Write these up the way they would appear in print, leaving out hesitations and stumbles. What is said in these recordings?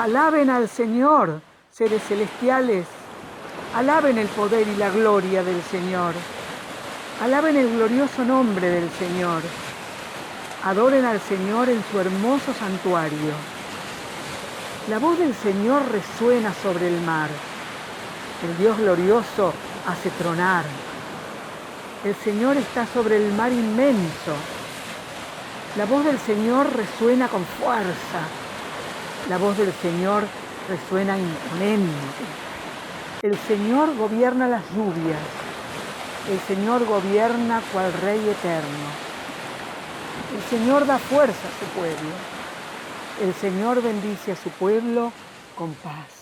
Alaben al Señor, seres celestiales. Alaben el poder y la gloria del Señor. Alaben el glorioso nombre del Señor. Adoren al Señor en su hermoso santuario. La voz del Señor resuena sobre el mar. El Dios glorioso hace tronar. El Señor está sobre el mar inmenso. La voz del Señor resuena con fuerza. La voz del Señor resuena imponente. El Señor gobierna las lluvias. El Señor gobierna cual Rey eterno. El Señor da fuerza a su pueblo. El Señor bendice a su pueblo con paz.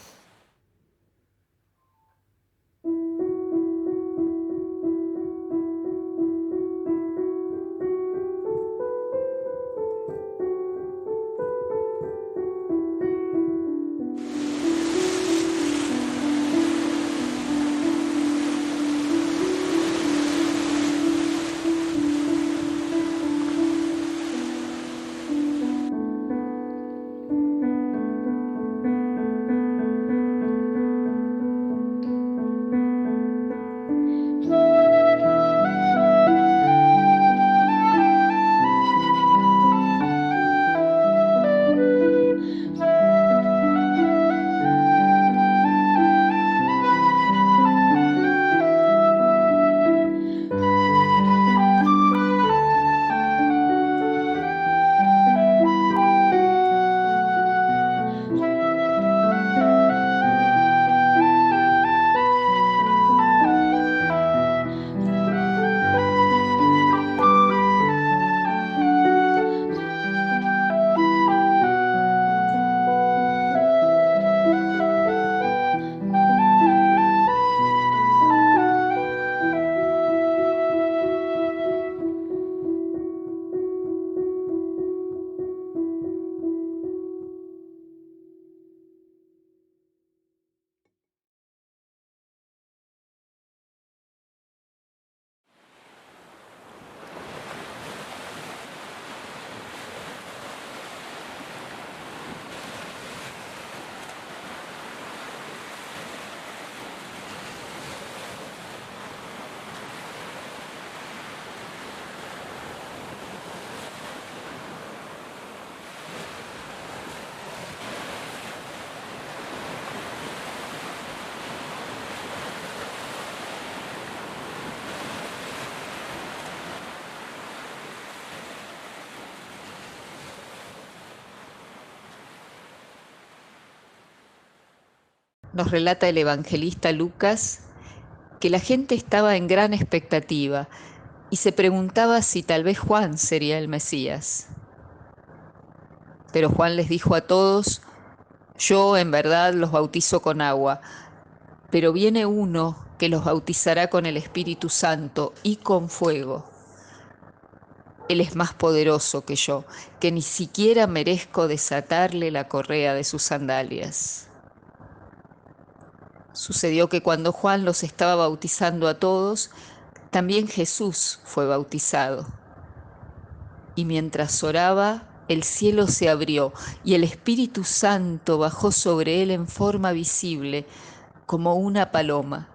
Nos relata el evangelista Lucas que la gente estaba en gran expectativa y se preguntaba si tal vez Juan sería el Mesías. Pero Juan les dijo a todos: yo en verdad los bautizo con agua, pero viene uno que los bautizará con el Espíritu Santo y con fuego. Él es más poderoso que yo, que ni siquiera merezco desatarle la correa de sus sandalias. Sucedió que cuando Juan los estaba bautizando a todos, también Jesús fue bautizado. Y mientras oraba, el cielo se abrió y el Espíritu Santo bajó sobre él en forma visible, como una paloma.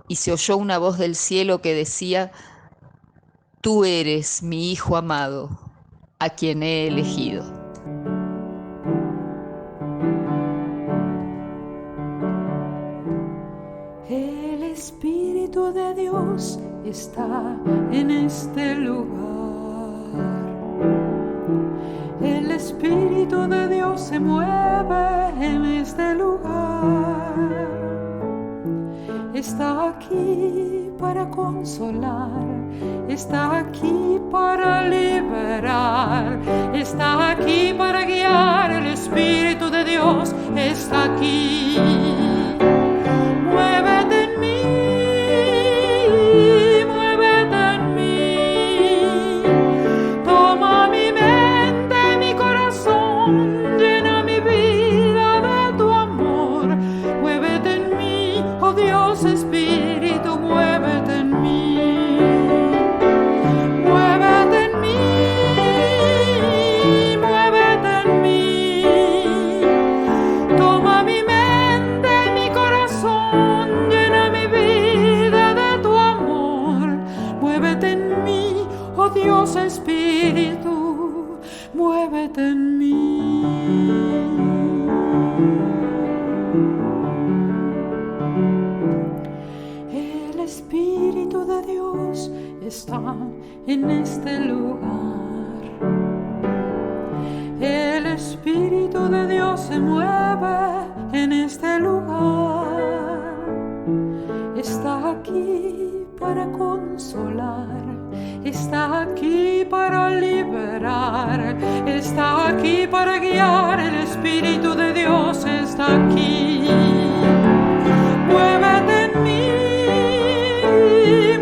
Y se oyó una voz del cielo que decía: tú eres mi Hijo amado, a quien he elegido. El Espíritu de Dios está en este lugar. El Espíritu de Dios se mueve en este lugar. Está aquí para consolar, está aquí para liberar, está aquí para guiar. El Espíritu de Dios está aquí. Muévete en mí, muévete en mí. Toma mi mente, mi corazón, llena mi vida de tu amor. Muévete en mí, oh Dios Espíritu, muévete en mí. Muévete en mí, muévete en mí. está en este lugar. El Espíritu de Dios se mueve en este lugar. Está aquí para consolar, está aquí para liberar, está aquí para guiar. El Espíritu de Dios está aquí. Muévete en mí,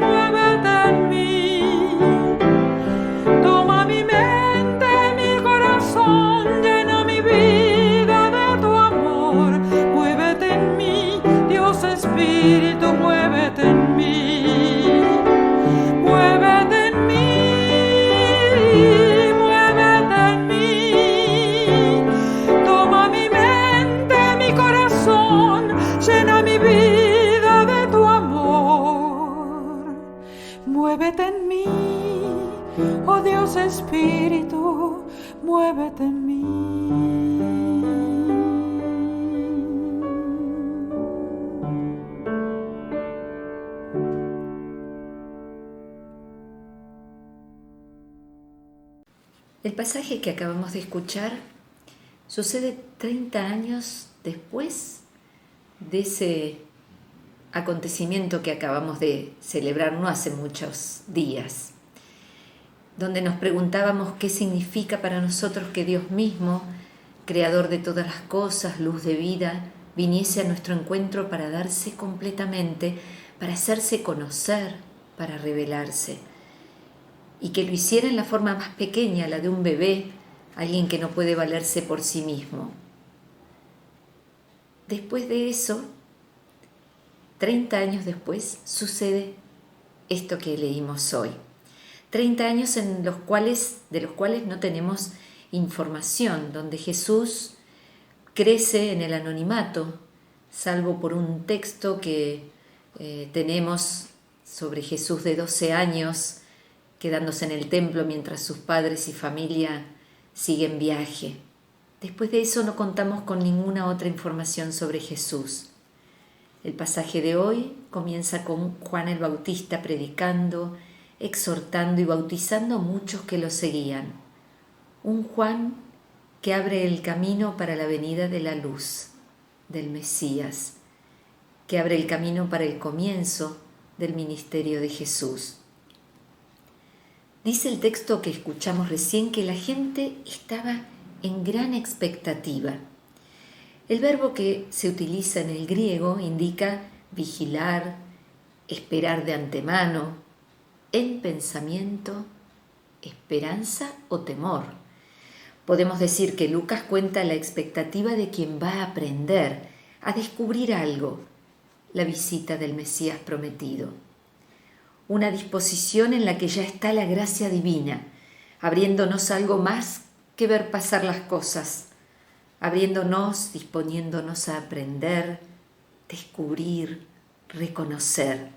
muévete en mí. Toma mi mente, mi corazón, llena mi vida de tu amor. Muévete en mí, Dios Espíritu, muévete en mí. Muévete en mí, muévete en mí. Toma mi mente, mi corazón, llena mi vida de tu amor. Muévete en mí, oh Dios Espíritu, muévete en mí. El pasaje que acabamos de escuchar sucede 30 años después de ese acontecimiento que acabamos de celebrar no hace muchos días, donde nos preguntábamos qué significa para nosotros que Dios mismo, creador de todas las cosas, luz de vida, viniese a nuestro encuentro para darse completamente, para hacerse conocer, para revelarse, y que lo hiciera en la forma más pequeña, la de un bebé, alguien que no puede valerse por sí mismo. Después de eso, 30 años después, sucede esto que leímos hoy. 30 años de los cuales no tenemos información, donde Jesús crece en el anonimato, salvo por un texto que tenemos sobre Jesús de 12 años, quedándose en el templo mientras sus padres y familia siguen viaje. Después de eso no contamos con ninguna otra información sobre Jesús. El pasaje de hoy comienza con Juan el Bautista predicando, exhortando y bautizando a muchos que lo seguían. Un Juan que abre el camino para la venida de la luz, del Mesías, que abre el camino para el comienzo del ministerio de Jesús. Dice el texto que escuchamos recién que la gente estaba en gran expectativa. El verbo que se utiliza en el griego indica vigilar, esperar de antemano, en pensamiento, esperanza o temor. Podemos decir que Lucas cuenta la expectativa de quien va a aprender, a descubrir algo, la visita del Mesías prometido. Una disposición en la que ya está la gracia divina, abriéndonos algo más que ver pasar las cosas, abriéndonos, disponiéndonos a aprender, descubrir, reconocer.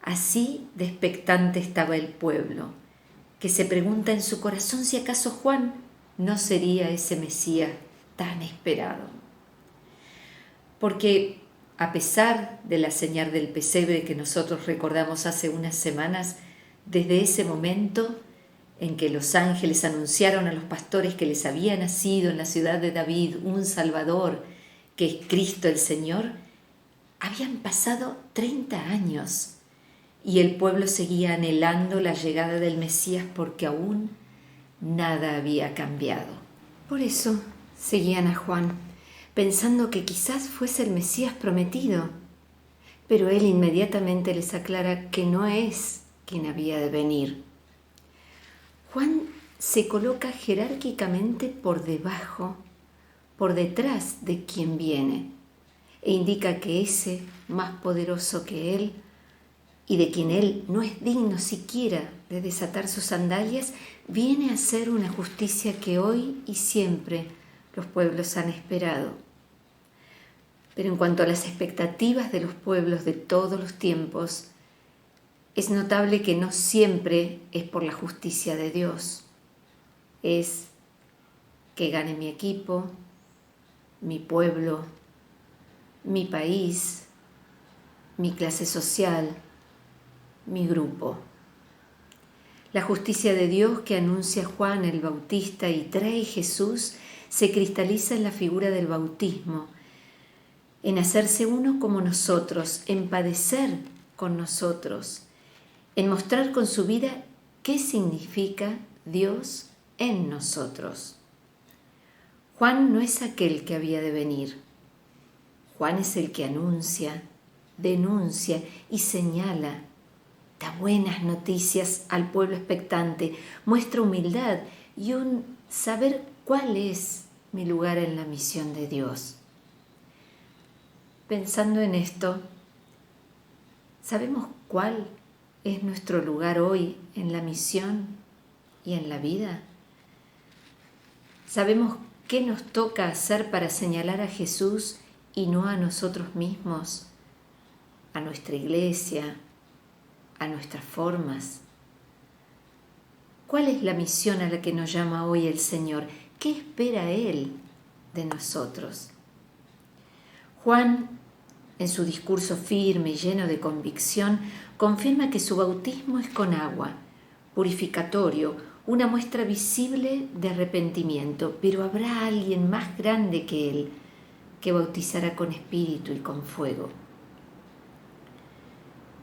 Así de expectante estaba el pueblo, que se pregunta en su corazón si acaso Juan no sería ese Mesías tan esperado. Porque a pesar de la señal del pesebre que nosotros recordamos hace unas semanas, desde ese momento en que los ángeles anunciaron a los pastores que les había nacido en la ciudad de David un Salvador, que es Cristo el Señor, habían pasado 30 años y el pueblo seguía anhelando la llegada del Mesías porque aún nada había cambiado. Por eso seguían a Juan, pensando que quizás fuese el Mesías prometido, pero él inmediatamente les aclara que no es quien había de venir. Juan se coloca jerárquicamente por debajo, por detrás de quien viene, e indica que ese más poderoso que él, y de quien él no es digno siquiera de desatar sus sandalias, viene a hacer una justicia que hoy y siempre los pueblos han esperado. Pero en cuanto a las expectativas de los pueblos de todos los tiempos, es notable que no siempre es por la justicia de Dios. Es que gane mi equipo, mi pueblo, mi país, mi clase social, mi grupo. La justicia de Dios que anuncia Juan el Bautista y trae Jesús se cristaliza en la figura del bautismo, en hacerse uno como nosotros, en padecer con nosotros, en mostrar con su vida qué significa Dios en nosotros. Juan no es aquel que había de venir. Juan es el que anuncia, denuncia y señala. Da buenas noticias al pueblo expectante, muestra humildad y un saber cuál es mi lugar en la misión de Dios. Pensando en esto, ¿sabemos cuál es nuestro lugar hoy en la misión y en la vida? ¿Sabemos qué nos toca hacer para señalar a Jesús y no a nosotros mismos, a nuestra iglesia, a nuestras formas? ¿Cuál es la misión a la que nos llama hoy el Señor? ¿Qué espera Él de nosotros? Juan, en su discurso firme y lleno de convicción, confirma que su bautismo es con agua, purificatorio, una muestra visible de arrepentimiento, pero habrá alguien más grande que Él, que bautizará con espíritu y con fuego.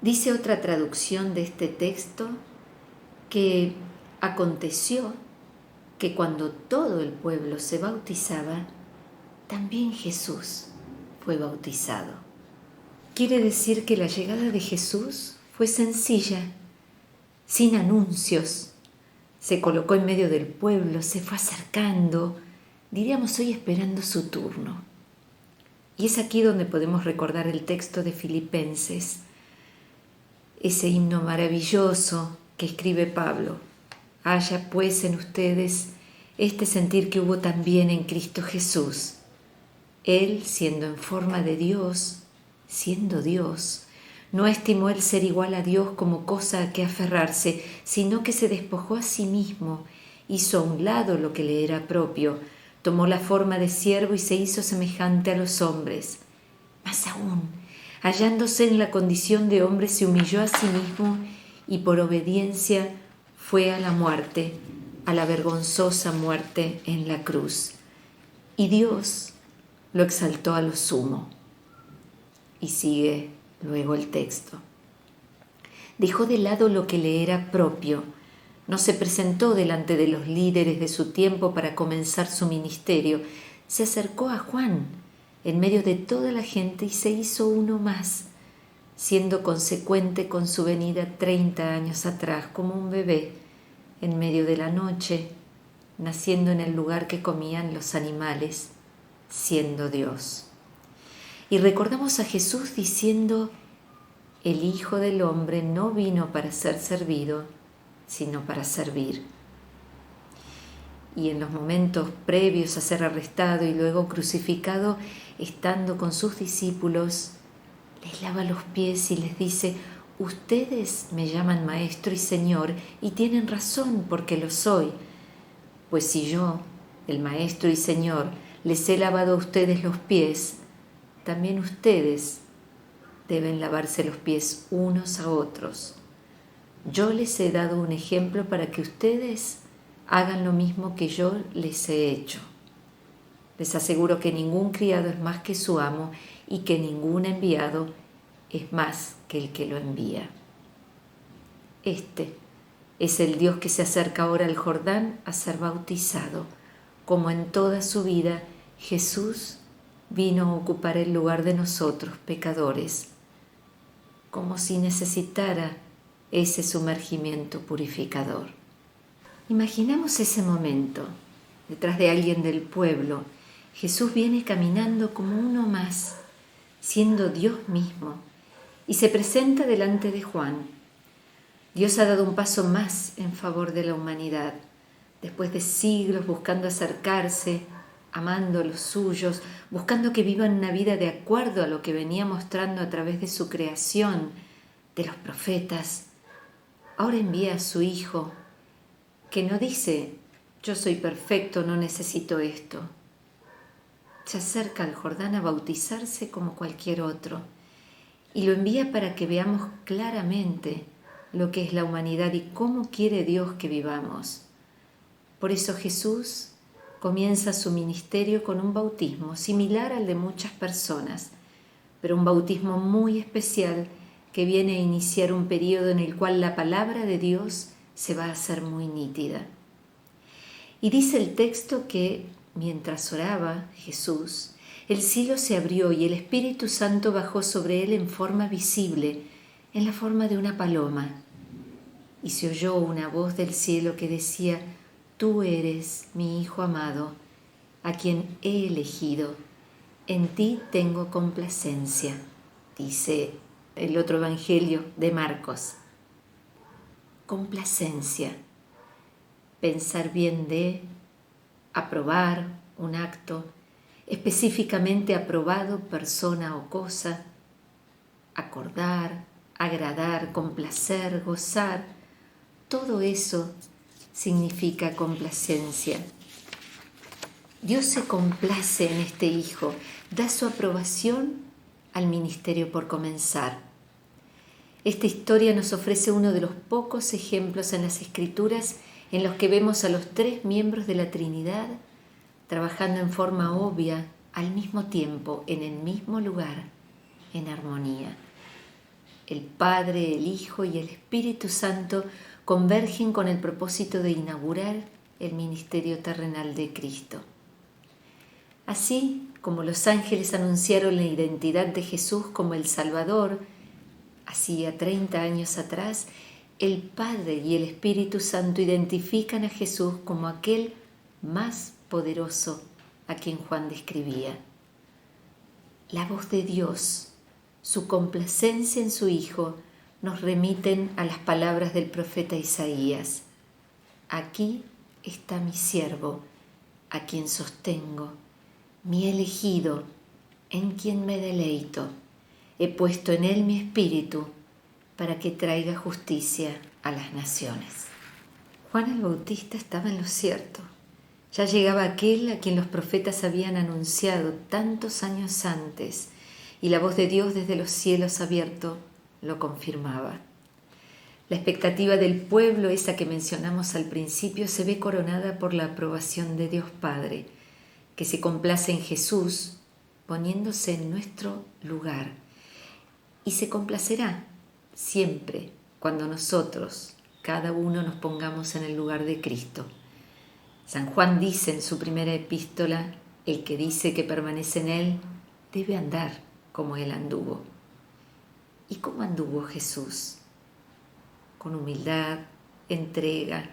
Dice otra traducción de este texto que aconteció que cuando todo el pueblo se bautizaba, también Jesús fue bautizado. Quiere decir que la llegada de Jesús fue sencilla, sin anuncios. Se colocó en medio del pueblo, se fue acercando, diríamos hoy esperando su turno. Y es aquí donde podemos recordar el texto de Filipenses, ese himno maravilloso que escribe Pablo. Haya pues en ustedes este sentir que hubo también en Cristo Jesús. Él, siendo en forma de Dios, siendo Dios, no estimó el ser igual a Dios como cosa a que aferrarse, sino que se despojó a sí mismo, hizo a un lado lo que le era propio, tomó la forma de siervo y se hizo semejante a los hombres. Más aún, hallándose en la condición de hombre, se humilló a sí mismo y por obediencia fue a la muerte, a la vergonzosa muerte en la cruz. Y Dios lo exaltó a lo sumo. Y sigue luego el texto. Dejó de lado lo que le era propio, no se presentó delante de los líderes de su tiempo para comenzar su ministerio, se acercó a Juan en medio de toda la gente y se hizo uno más, siendo consecuente con su venida 30 años atrás, como un bebé en medio de la noche, naciendo en el lugar que comían los animales, siendo Dios. Y recordamos a Jesús diciendo: el Hijo del Hombre no vino para ser servido, sino para servir. Y en los momentos previos a ser arrestado y luego crucificado, estando con sus discípulos, les lava los pies y les dice: ustedes me llaman Maestro y Señor, y tienen razón porque lo soy. Pues si yo, el Maestro y Señor, les he lavado a ustedes los pies, también ustedes deben lavarse los pies unos a otros. Yo les he dado un ejemplo para que ustedes hagan lo mismo que yo les he hecho. Les aseguro que ningún criado es más que su amo y que ningún enviado es más que el que lo envía. Este es el Dios que se acerca ahora al Jordán a ser bautizado. Como en toda su vida, Jesús vino a ocupar el lugar de nosotros, pecadores, como si necesitara ese sumergimiento purificador. Imaginamos ese momento. Detrás de alguien del pueblo, Jesús viene caminando como uno más, siendo Dios mismo, y se presenta delante de Juan. Dios ha dado un paso más en favor de la humanidad, después de siglos buscando acercarse, amando a los suyos, buscando que vivan una vida de acuerdo a lo que venía mostrando a través de su creación, de los profetas. Ahora envía a su Hijo, que no dice: yo soy perfecto, no necesito esto. Se acerca al Jordán a bautizarse como cualquier otro, y lo envía para que veamos claramente lo que es la humanidad y cómo quiere Dios que vivamos. Por eso Jesús comienza su ministerio con un bautismo similar al de muchas personas, pero un bautismo muy especial que viene a iniciar un periodo en el cual la palabra de Dios se va a hacer muy nítida. Y dice el texto que mientras oraba Jesús, el cielo se abrió y el Espíritu Santo bajó sobre él en forma visible, en la forma de una paloma. Y se oyó una voz del cielo que decía: Tú eres mi Hijo amado, a quien he elegido. En ti tengo complacencia, dice el otro evangelio de Marcos. Complacencia, pensar bien de, aprobar un acto, específicamente aprobado persona o cosa, acordar, agradar, complacer, gozar, todo eso significa complacencia. Dios se complace en este Hijo, da su aprobación al ministerio por comenzar. Esta historia nos ofrece uno de los pocos ejemplos en las Escrituras en los que vemos a los tres miembros de la Trinidad trabajando en forma obvia al mismo tiempo, en el mismo lugar, en armonía. El Padre, el Hijo y el Espíritu Santo convergen con el propósito de inaugurar el ministerio terrenal de Cristo. Así como los ángeles anunciaron la identidad de Jesús como el Salvador, hacía 30 años atrás, el Padre y el Espíritu Santo identifican a Jesús como aquel más poderoso a quien Juan describía. La voz de Dios, su complacencia en su Hijo, nos remiten a las palabras del profeta Isaías. Aquí está mi siervo, a quien sostengo, mi elegido, en quien me deleito. He puesto en él mi espíritu para que traiga justicia a las naciones. Juan el Bautista estaba en lo cierto. Ya llegaba aquel a quien los profetas habían anunciado tantos años antes, y la voz de Dios desde los cielos abiertos lo confirmaba. La expectativa del pueblo, esa que mencionamos al principio, se ve coronada por la aprobación de Dios Padre, que se complace en Jesús, poniéndose en nuestro lugar. Y se complacerá siempre cuando nosotros, cada uno, nos pongamos en el lugar de Cristo. San Juan dice en su primera epístola: el que dice que permanece en él debe andar como él anduvo. ¿Y cómo anduvo Jesús? Con humildad, entrega,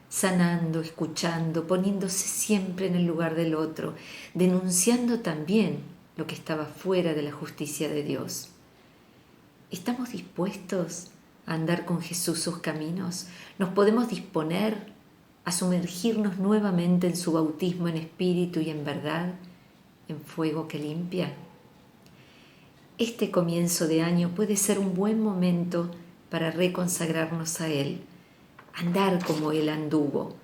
sanando, escuchando, poniéndose siempre en el lugar del otro, denunciando también lo que estaba fuera de la justicia de Dios. ¿Estamos dispuestos a andar con Jesús sus caminos? ¿Nos podemos disponer a sumergirnos nuevamente en su bautismo en espíritu y en verdad, en fuego que limpia? Este comienzo de año puede ser un buen momento para reconsagrarnos a Él, andar como Él anduvo,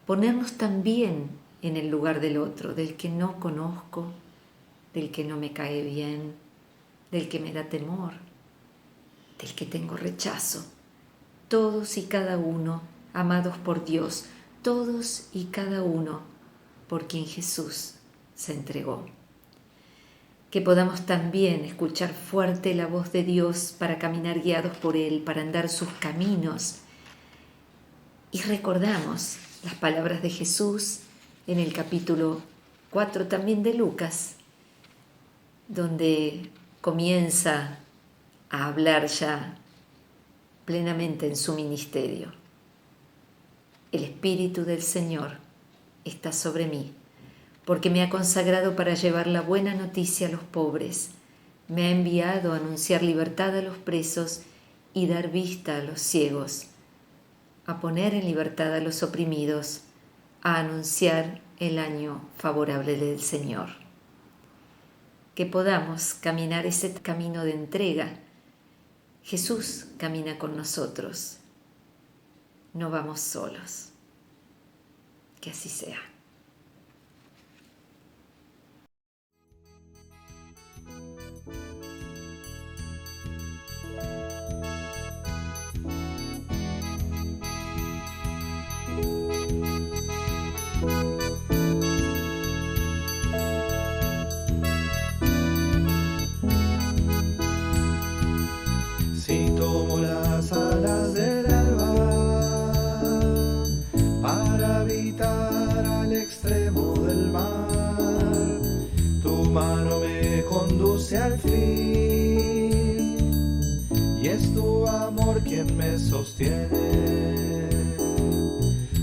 ponernos también en el lugar del otro, del que no conozco, del que no me cae bien, del que me da temor, del que tengo rechazo. Todos y cada uno amados por Dios, todos y cada uno por quien Jesús se entregó. Que podamos también escuchar fuerte la voz de Dios para caminar guiados por Él, para andar sus caminos. Y recordamos las palabras de Jesús en el capítulo 4 también de Lucas, donde comienza a hablar ya plenamente en su ministerio. El Espíritu del Señor está sobre mí, porque me ha consagrado para llevar la buena noticia a los pobres. Me ha enviado a anunciar libertad a los presos y dar vista a los ciegos, a poner en libertad a los oprimidos, a anunciar el año favorable del Señor. Que podamos caminar ese camino de entrega. Jesús camina con nosotros. No vamos solos. Que así sea. conduce al fin, y es tu amor quien me sostiene.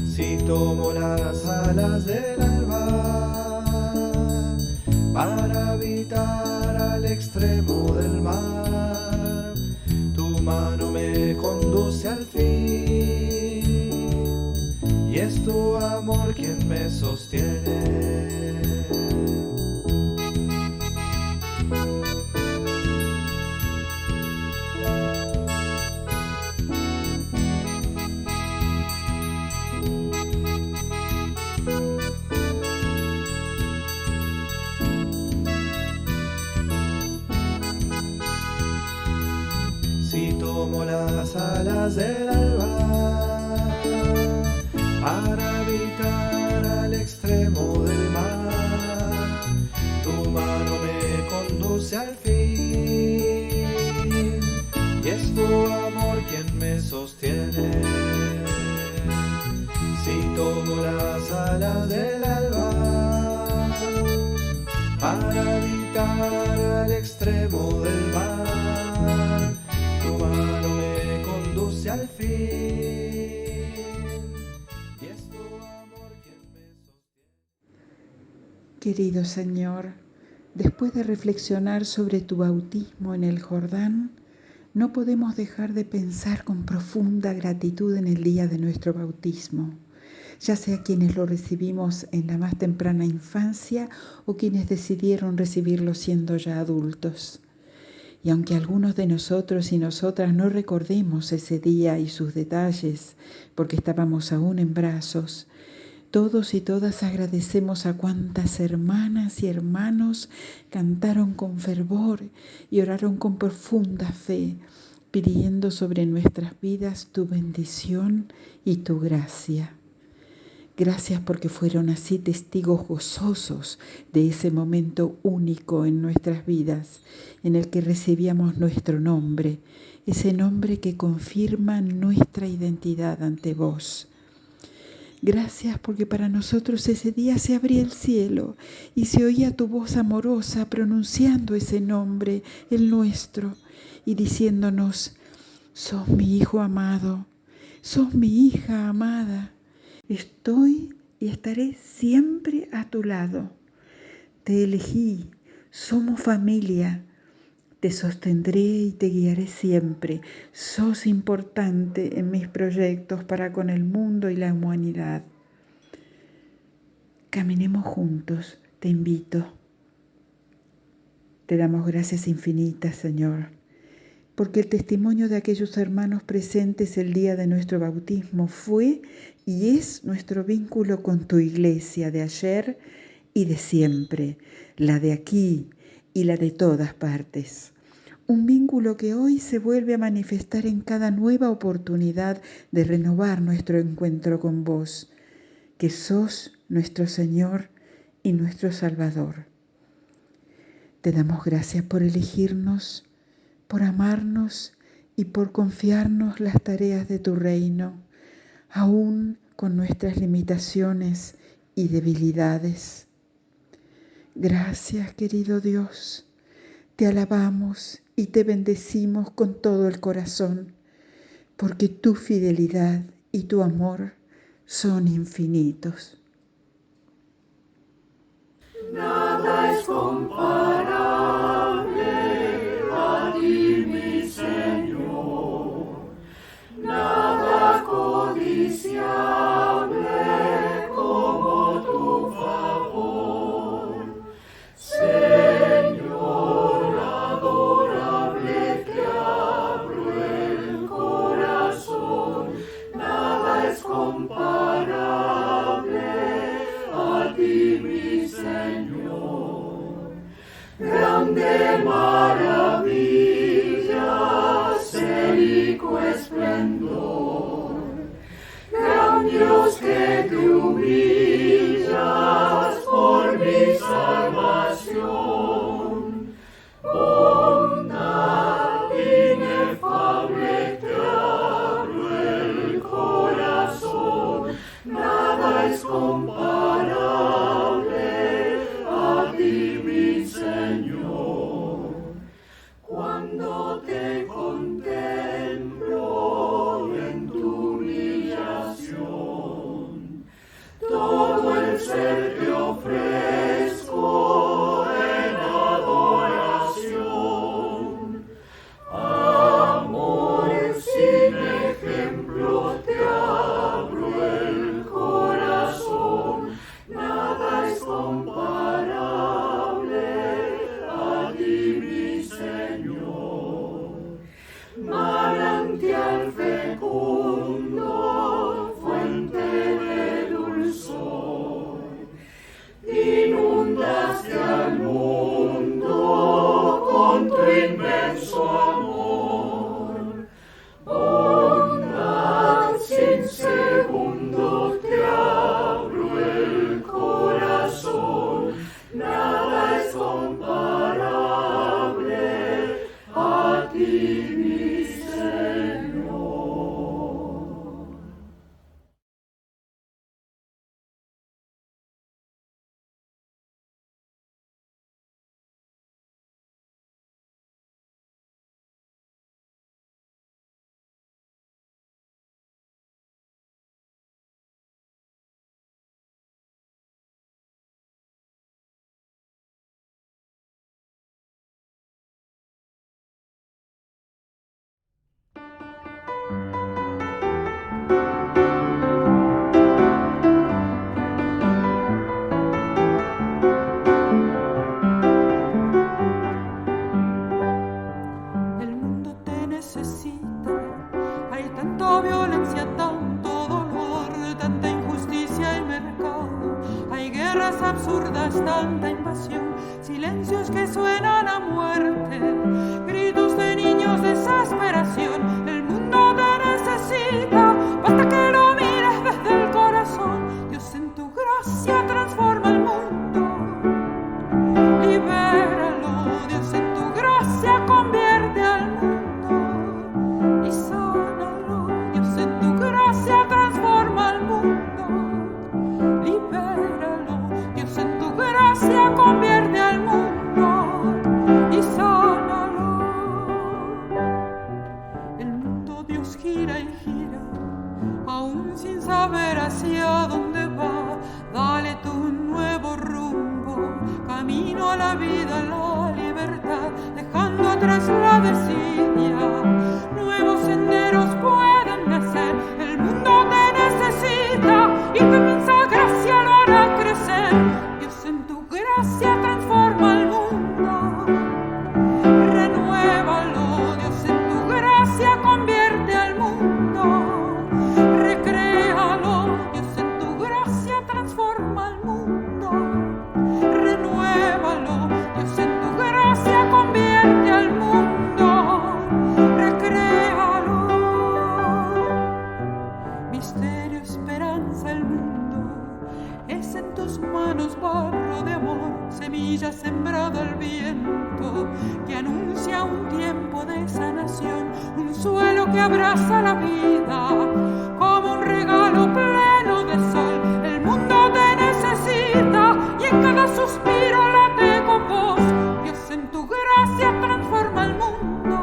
Si tomo las alas del alba para habitar al extremo del mar, tu mano me conduce al fin, y es tu amor quien me sostiene. Si tomo las alas del alba para habitar al extremo del mar, tu mano me conduce al fin, y es tu amor quien me sostiene. Si tomo las alas del alba para habitar al extremo del mar, tu mano me conduce al fin, y es tu amor quien me sostiene. Querido Señor, después de reflexionar sobre tu bautismo en el Jordán, no podemos dejar de pensar con profunda gratitud en el día de nuestro bautismo, ya sea quienes lo recibimos en la más temprana infancia o quienes decidieron recibirlo siendo ya adultos. Y aunque algunos de nosotros y nosotras no recordemos ese día y sus detalles, porque estábamos aún en brazos, todos y todas agradecemos a cuantas hermanas y hermanos cantaron con fervor y oraron con profunda fe, pidiendo sobre nuestras vidas tu bendición y tu gracia. Gracias porque fueron así testigos gozosos de ese momento único en nuestras vidas, en el que recibíamos nuestro nombre, ese nombre que confirma nuestra identidad ante vos. Gracias porque para nosotros ese día se abría el cielo y se oía tu voz amorosa pronunciando ese nombre, el nuestro, y diciéndonos: sos mi hijo amado, sos mi hija amada. Estoy y estaré siempre a tu lado. Te elegí, somos familia. Te sostendré y te guiaré siempre. Sos importante en mis proyectos para con el mundo y la humanidad. Caminemos juntos, te invito. Te damos gracias infinitas, Señor, porque el testimonio de aquellos hermanos presentes el día de nuestro bautismo fue y es nuestro vínculo con tu iglesia de ayer y de siempre, la de aquí y la de todas partes. Un vínculo que hoy se vuelve a manifestar en cada nueva oportunidad de renovar nuestro encuentro con vos, que sos nuestro Señor y nuestro Salvador. Te damos gracias por elegirnos, por amarnos y por confiarnos las tareas de tu reino, aún con nuestras limitaciones y debilidades. Gracias, querido Dios. Te alabamos y te bendecimos con todo el corazón, porque tu fidelidad y tu amor son infinitos. Nada es comparable a ti, mi Señor, nada codiciable como tu favor. Señor, adorable, te abro el corazón, nada es comparable a ti, mi Señor. Grande maravilla, célico esplendor, gran Dios que te humillas por mi salvación. Bondad inefable, te abro el corazón, nada es comparable a ti, mi Señor. inmenso amor. Bondad sin segundo te abro el corazón, nada es comparable a ti, mi Señor. El mundo te necesita, hay tanta violencia, tanto dolor, tanta injusticia y mercado, hay guerras absurdas, tanta invasión, silencios que suenan a muerte, gritos de niños, desesperación. El mundo te necesita, basta que lo mires desde el corazón. Dios en tu gracia transforma el mundo, libéralo. Dios en tu gracia convierte al mundo y sánalo. Dios en tu gracia transforma el mundo, libéralo. Dios en tu gracia convierte al mundo y sánalo. El mundo Dios gira y gira, aún sin saber hacia dónde va. Dale tú un nuevo rumbo, camino a la vida, a la libertad, dejando atrás la desidia. Nuevos senderos pueden nacer, el mundo te necesita y tu inmensa gracia lo hará crecer. Dios en tu gracia transforma el mundo, renuévalo. Dios en tu gracia convierte al mundo, recréalo. Dios en tu gracia transforma el mundo, renuévalo. Dios en tu gracia convierte al mundo, recréalo. Misterio, esperanza, el mundo es en tus manos, barro de amor, semilla sembrada al viento, que anuncia un tiempo de sanación, un suelo que abraza la vida como un regalo pleno de sol. El mundo te necesita y en cada suspiro late con vos. Dios en tu gracia transforma el mundo,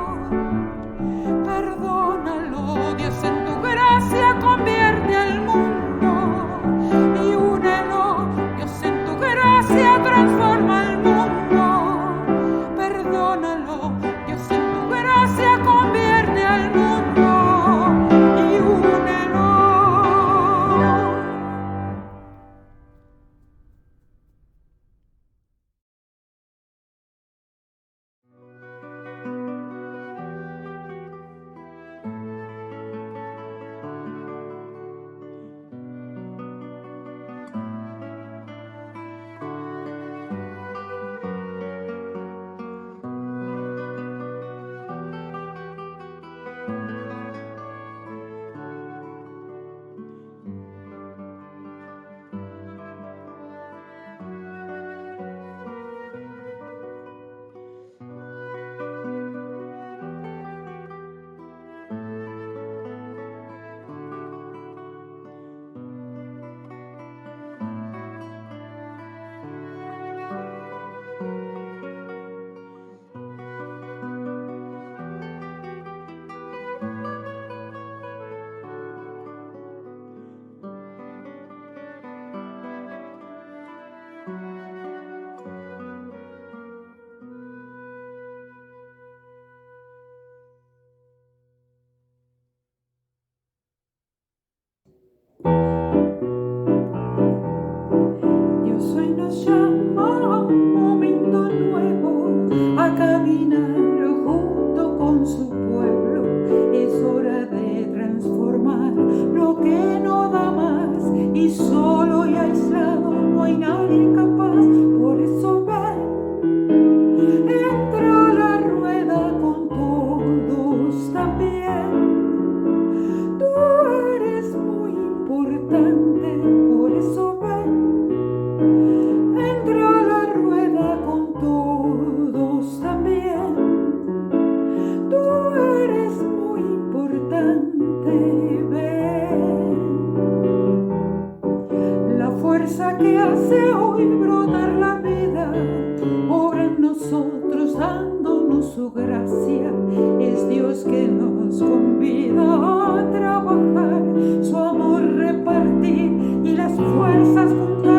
perdónalo. Dios en tu gracia convierte al mundo y únelo. Dios en tu gracia transforma el mundo, perdónalo. Dios en tu gracia convierte al mundo y únelo. la que hace hoy brotar la vida, obra en nosotros dándonos su gracia. Es Dios que nos convida a trabajar, su amor repartir y las fuerzas juntar.